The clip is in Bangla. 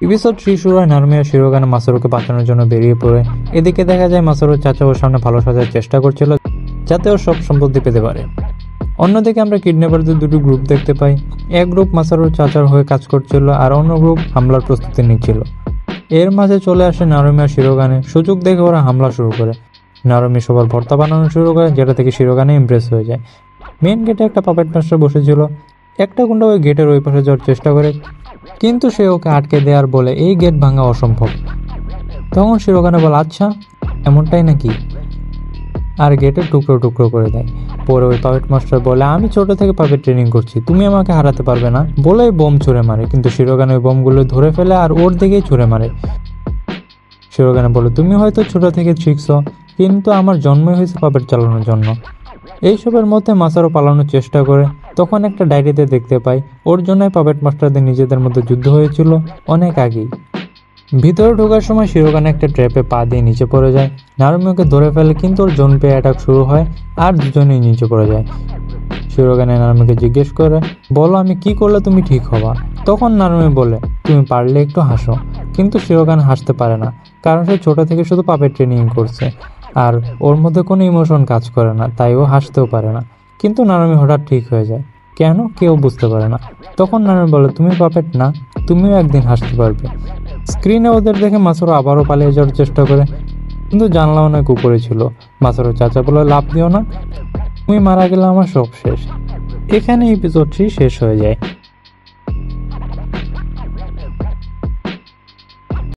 এপিসোড 3 শুরু হয় নারুমি আর শিরোগানে মাসারুকে বাঁচানোর জন্য বেরিয়ে পড়ে। এদিকে দেখা যায় মাসারুর চাচা ওর সামনে ভালো সাজার চেষ্টা করছিল যাতে ওর সব সম্পত্তি পেতে পারে। অন্যদিকে আমরা কিডন্যাপারদের দুটো গ্রুপ দেখতে পাই। এক গ্রুপ মাসারুর চাচার হয়ে কাজ করছিল আর অন্য গ্রুপ হামলার প্রস্তুতি নিচ্ছিল। এর মাঝে চলে আসে নারুমি আর শিরোগানে। সুযোগ দেখে ওরা হামলা শুরু করে। নারুমি সবার ভর্তা বানানো শুরু করে, যেটা থেকে শিরোগানে ইমপ্রেস হয়ে যায়। মেন গেটে একটা পাপেট মাস্টার বসেছিল। একটা গুন্ডা ওই গেটের ওই পাশে যাওয়ার চেষ্টা করে, কিন্তু সে ওকে আটকে দেওয়ার বলে এই গেট ভাঙা অসম্ভব। তখন শিরোগানে বলে আচ্ছা এমনটাই নাকি, আর গেটের টুকরো টুকরো করে দেয়। পরে ওই পাপেট মাস্টার বলে আমি ছোট থেকে পাপেট ট্রেনিং করছি, তুমি আমাকে হারাতে পারবে না বলেই বোম ছুঁড়ে মারে, কিন্তু শিরোগানে ওই বোমগুলো ধরে ফেলে আর ওর দিকেই ছুঁড়ে মারে। শিরোগানে বলে তুমি হয়তো ছোট থেকে শিখছ, কিন্তু আমার জন্মই হয়েছে পাপেট চালানোর জন্য। এইসবের মধ্যে মাসারও পালানোর চেষ্টা করে। তখন একটা ডায়েরিতে দেখতে পাই ওর জন্যই পাপেট মাস্টারদের নিজেদের মধ্যে যুদ্ধ হয়েছিল অনেক আগেই। ভিতরে ঢোকার সময় শিরোগানে একটা ট্র্যাপে পা দিয়ে নিচে পড়ে যায়। নারুমি ওকে ধরে ফেলে, কিন্তু ওর জোনপে অ্যাটাক শুরু হয় আর দুজনেই নিচে পড়ে যায়। শিরোগানে নারুমিকে জিজ্ঞেস করে বলো আমি কি করলে তুমি ঠিক হবা। তখন নারুমি বলে তুমি পারলে একটু হাসো, কিন্তু শিরোগান হাসতে পারে না, কারণ সে ছোট থেকে শুধু পাপেট ট্রেনিং করছে আর ওর মধ্যে কোনো ইমোশন কাজ করে না, তাই ও হাসতেও পারে না। কিন্তু নারুমি হঠাৎ ঠিক হয়ে যায়, কেন কেউ বুঝতে পারে না। তখন নারুমি বলে তুমি পাপেট না, তুমিও একদিন হাসতে পারবে। স্ক্রিনে ওদের দেখে মাসারু আবারও পালিয়ে যাওয়ার চেষ্টা করে, কিন্তু জানলা অনেক উপরে ছিল। মাসারু চাচা বলে লাভ দিও না, তুমি মারা গেলে আমার সব শেষ। এখানে এপিসোড 3 শেষ হয়ে যায়।